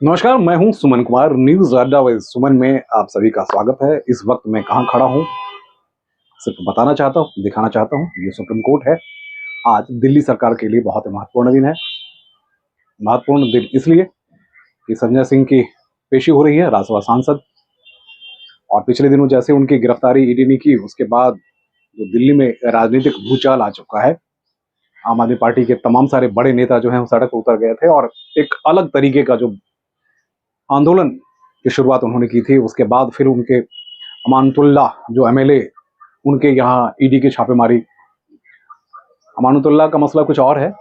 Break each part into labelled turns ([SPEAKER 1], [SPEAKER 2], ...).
[SPEAKER 1] नमस्कार, मैं हूं सुमन कुमार। न्यूज अड्डा विद सुमन में आप सभी का स्वागत है। इस वक्त मैं कहां खड़ा हूं, सिर्फ बताना चाहता हूं, दिखाना चाहता हूं। ये सुप्रीम कोर्ट है। आज दिल्ली सरकार के लिए बहुत ही महत्वपूर्ण दिन है। महत्वपूर्ण दिन इसलिए कि संजय सिंह की पेशी हो रही है, राज्यसभा सांसद। और पिछले दिनों जैसे उनकी गिरफ्तारी ईडी ने की, उसके बाद जो दिल्ली में राजनीतिक भूचाल आ चुका है। आम आदमी पार्टी के तमाम सारे बड़े नेता जो हैं वो सड़क पर उतर गए थे और एक अलग तरीके का जो आंदोलन की शुरुआत उन्होंने की थी। उसके बाद फिर उनके अमानतुल्लाह जो एमएलए, उनके यहाँ ईडी की छापेमारी। अमानतुल्लाह का मसला कुछ और है,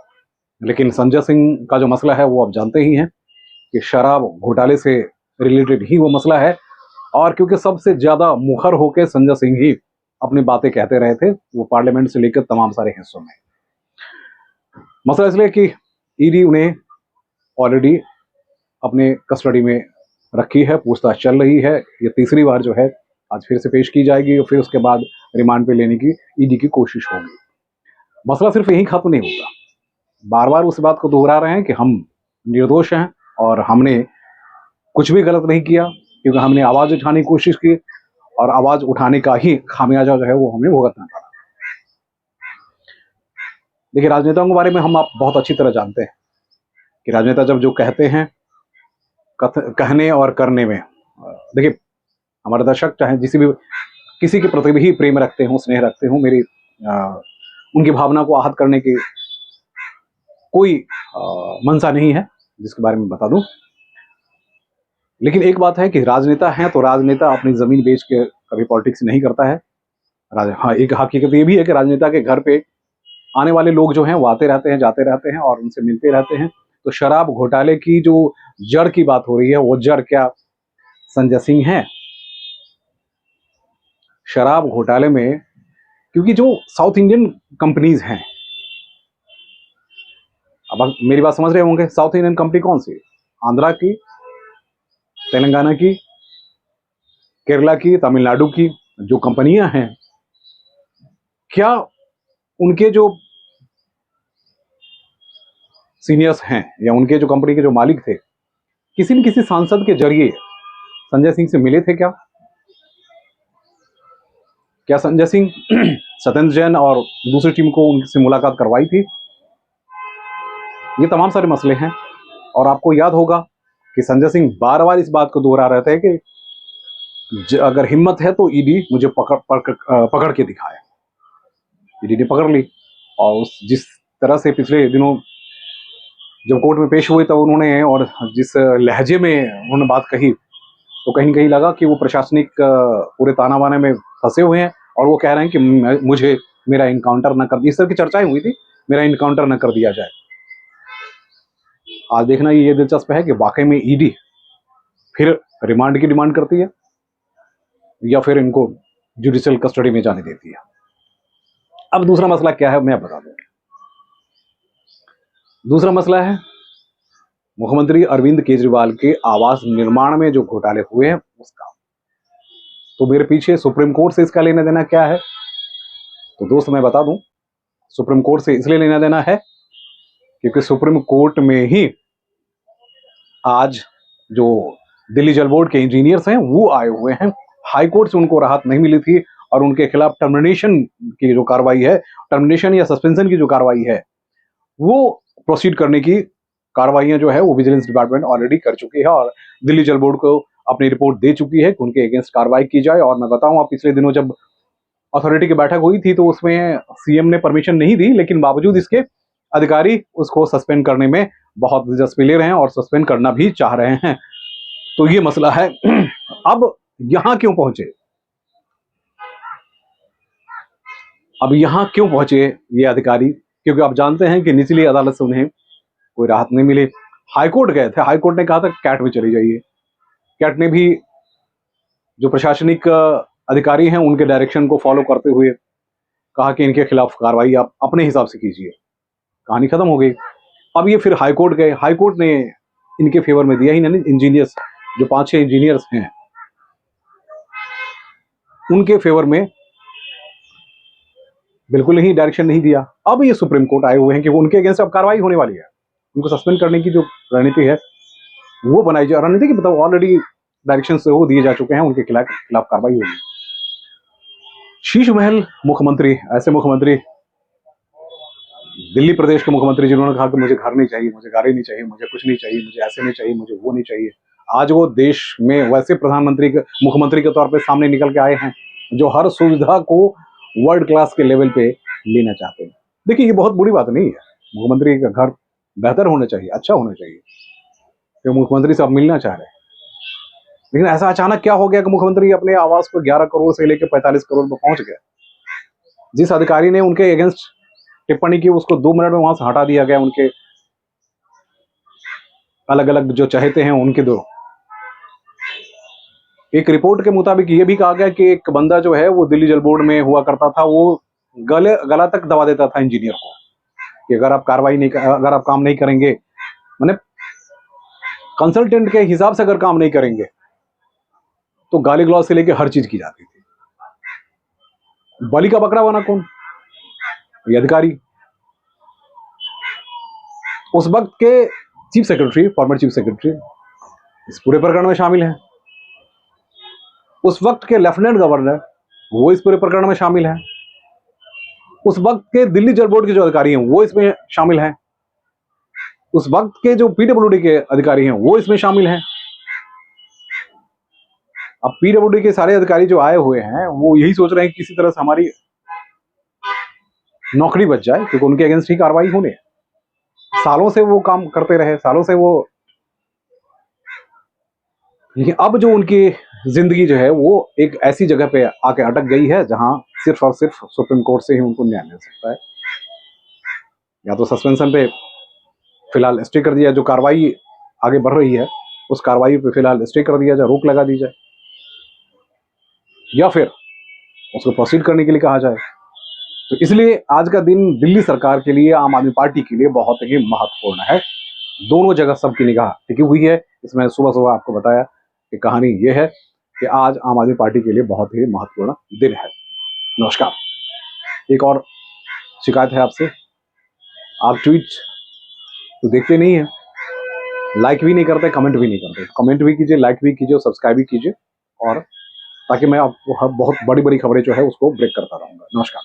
[SPEAKER 1] लेकिन संजय सिंह का जो मसला है वो आप जानते ही हैं कि शराब घोटाले से रिलेटेड ही वो मसला है। और क्योंकि सबसे ज्यादा मुखर होकर संजय सिंह ही अपनी बातें कहते रहे थे, वो पार्लियामेंट से लेकर तमाम सारे हिस्सों में। मसला इसलिए कि ईडी उन्हें ऑलरेडी अपने कस्टडी में रखी है, पूछताछ चल रही है। ये तीसरी बार जो है आज फिर से पेश की जाएगी और फिर उसके बाद रिमांड पे लेने की ईडी की कोशिश होगी। मसला सिर्फ यही खत्म नहीं होगा। बार बार उस बात को दोहरा रहे हैं कि हम निर्दोष हैं और हमने कुछ भी गलत नहीं किया, क्योंकि हमने आवाज उठाने की कोशिश की और आवाज उठाने का ही खामियाजा जो है वो हमें भुगतना पड़ा। देखिए, राजनेताओं के बारे में हम आप बहुत अच्छी तरह जानते हैं कि राजनेता जब जो कहते हैं, कहने और करने में, देखिए हमारे दर्शक चाहे किसी के प्रति भी प्रेम रखते हो, स्नेह रखते हो, मेरी उनकी भावना को आहत करने की कोई मंशा नहीं है, जिसके बारे में बता दूं। लेकिन एक बात है कि राजनेता हैं तो राजनेता अपनी जमीन बेच के कभी पॉलिटिक्स नहीं करता है। हाँ, एक हकीकत ये भी है कि राजनेता के घर पे आने वाले लोग जो हैं वो आते रहते हैं, जाते रहते हैं और उनसे मिलते रहते हैं। तो शराब घोटाले की जो जड़ की बात हो रही है, वो जड़ क्या संजय सिंह है? शराब घोटाले में, क्योंकि जो साउथ इंडियन कंपनीज हैं, अब आप मेरी बात समझ रहे होंगे, साउथ इंडियन कंपनी कौन सी? आंध्रा की, तेलंगाना की, केरला की, तमिलनाडु की जो कंपनियां हैं, क्या उनके जो सीनियर्स हैं या उनके जो कंपनी के जो मालिक थे, किसी न किसी सांसद के जरिए संजय सिंह से मिले थे क्या? क्या संजय सिंह सत्येंद्र जैन और दूसरी टीम को उनसे मुलाकात करवाई थी? ये तमाम सारे मसले हैं। और आपको याद होगा कि संजय सिंह बार बार इस बात को दोहरा रहे थे कि अगर हिम्मत है तो ईडी मुझे पकड़ के दिखाए। ईडी ने पकड़ ली और जिस तरह से पिछले दिनों जब कोर्ट में पेश हुए तब उन्होंने, और जिस लहजे में उन्होंने बात कही, तो कहीं न कहीं लगा कि वो प्रशासनिक पूरे ताना बाने में फंसे हुए हैं और वो कह रहे हैं कि मुझे मेरा इनकाउंटर न कर, इस तरह की चर्चाएं हुई थी, मेरा इनकाउंटर न कर दिया जाए। आज देखना ये दिलचस्प है कि वाकई में ईडी फिर रिमांड की डिमांड करती है या फिर इनको जुडिशियल कस्टडी में जाने देती है। अब दूसरा मसला क्या है, मैं बता दूं। दूसरा मसला है मुख्यमंत्री अरविंद केजरीवाल के आवास निर्माण में जो घोटाले हुए हैं उसका। तो मेरे पीछे सुप्रीम कोर्ट से इसका लेना देना क्या है? तो दोस्त मैं बता दूं, सुप्रीम कोर्ट से इसलिए लेना देना है क्योंकि सुप्रीम कोर्ट में ही आज जो दिल्ली जल बोर्ड के इंजीनियर्स हैं वो आए हुए हैं। हाई कोर्ट से उनको राहत नहीं मिली थी और उनके खिलाफ टर्मिनेशन की जो कार्रवाई है, टर्मिनेशन या सस्पेंशन की जो कार्रवाई है, वो प्रोसीड करने की कार्रवाइयां जो है वो विजिलेंस डिपार्टमेंट ऑलरेडी कर चुकी है और दिल्ली जल बोर्ड को अपनी रिपोर्ट दे चुकी है कि उनके अगेंस्ट कार्रवाई की जाए। और मैं बताऊं, आप पिछले दिनों जब अथॉरिटी की बैठक हुई थी तो उसमें सीएम ने परमिशन नहीं दी, लेकिन बावजूद इसके अधिकारी उसको सस्पेंड करने में बहुत दिलचस्पी ले रहे हैं और सस्पेंड करना भी चाह रहे हैं। तो ये मसला है। अब यहां क्यों पहुंचे? अब यहां क्यों पहुंचे ये अधिकारी? क्योंकि आप जानते हैं कि निचली अदालत से उन्हें कोई राहत नहीं मिली। हाईकोर्ट गए थे, हाईकोर्ट ने कहा था कैट में चली जाइए। कैट ने भी जो प्रशासनिक अधिकारी हैं उनके डायरेक्शन को फॉलो करते हुए कहा कि इनके खिलाफ कार्रवाई आप अपने हिसाब से कीजिए। कहानी खत्म हो गई। अब ये फिर हाईकोर्ट गए, हाईकोर्ट ने इनके फेवर में दिया ही नहीं। इंजीनियर्स जो 5-6 इंजीनियर्स हैं उनके फेवर में बिल्कुल ही डायरेक्शन नहीं दिया। अब ये सुप्रीम कोर्ट आए हुए हैं कि उनके अगेंस्ट अब कार्रवाई होने वाली है, उनको सस्पेंड करने की जो रणनीति है वो बनाई जाए रणनीति की, मतलब ऑलरेडी डायरेक्शन से वो दिए जा चुके हैं, उनके खिलाफ कार्रवाई होगी। शीश महल मुख्यमंत्री, ऐसे मुख्यमंत्री, दिल्ली प्रदेश के मुख्यमंत्री जिन्होंने कहा कि मुझे घर नहीं चाहिए, मुझे गाड़ी नहीं चाहिए, मुझे कुछ नहीं चाहिए, मुझे ऐसे नहीं चाहिए, मुझे वो नहीं चाहिए, आज वो देश में वैसे मुख्यमंत्री के तौर पे सामने निकल के आए हैं जो हर सुविधा को वर्ल्ड क्लास के लेवल पे लेना चाहते हैं। देखिए, ये बहुत बुरी बात नहीं है, मुख्यमंत्री का घर बेहतर होना चाहिए, अच्छा होना चाहिए, कि मुख्यमंत्री से आप मिलना चाह रहे हैं। लेकिन ऐसा अचानक क्या हो गया कि मुख्यमंत्री अपने आवास पर 11 करोड़ से लेकर 45 करोड़ पर पहुंच गए। जिस अधिकारी ने उनके अगेंस्ट टिप्पणी की, उसको 2 मिनट में वहां से हटा दिया गया। उनके अलग अलग जो चहेते हैं उनके दो, एक रिपोर्ट के मुताबिक ये भी कहा गया कि एक बंदा जो है वो दिल्ली जल बोर्ड में हुआ करता था, वो गला तक दबा देता था इंजीनियर को कि अगर आप अगर आप काम नहीं करेंगे, माने कंसल्टेंट के हिसाब से अगर काम नहीं करेंगे तो गाली गलौज से लेके हर चीज की जाती थी। बलि का बकरा बना कौन? ये अधिकारी। उस वक्त के chief secretary, former chief secretary इस पूरे प्रकरण में शामिल है। उस वक्त के लेफ्टिनेंट गवर्नर वो इस पूरे प्रकरण में शामिल है। उस वक्त के दिल्ली जल बोर्ड के जो अधिकारी हैं वो इसमें शामिल हैं। उस वक्त के जो पीडब्ल्यूडी के अधिकारी हैं वो इसमें शामिल हैं। अब पीडब्ल्यूडी के सारे अधिकारी जो आए हुए हैं वो यही सोच रहे हैं कि किसी तरह से हमारी नौकरी बच जाए, क्योंकि उनके अगेंस्ट ही कार्रवाई होने है। सालों से वो काम करते रहे, सालों से वो, लेकिन अब जो उनकी जिंदगी जो है वो एक ऐसी जगह पे आके अटक गई है जहां सिर्फ और सिर्फ सुप्रीम कोर्ट से ही उनको न्याय मिल सकता है। या तो सस्पेंशन पे फिलहाल स्टे कर दिया, जो कार्रवाई आगे बढ़ रही है उस कार्रवाई पे फिलहाल स्टे कर दिया जाए, रोक लगा दी जाए, या फिर उसको प्रोसीड करने के लिए कहा जाए। तो इसलिए आज का दिन दिल्ली सरकार के लिए, आम आदमी पार्टी के लिए बहुत ही महत्वपूर्ण है। दोनों जगह सबकी निगाह टिकी हुई है। इसमें सुबह सुबह आपको बताया कि कहानी यह है कि आज आम आदमी पार्टी के लिए बहुत ही महत्वपूर्ण दिन है। नमस्कार। एक और शिकायत है आपसे, आप ट्वीट तो देखते नहीं है, लाइक भी नहीं करते, कमेंट भी नहीं करते। कमेंट भी कीजिए, लाइक भी कीजिए, सब्सक्राइब भी कीजिए, और ताकि मैं आपको बहुत बड़ी बड़ी खबरें जो है उसको ब्रेक करता रहूंगा। नमस्कार।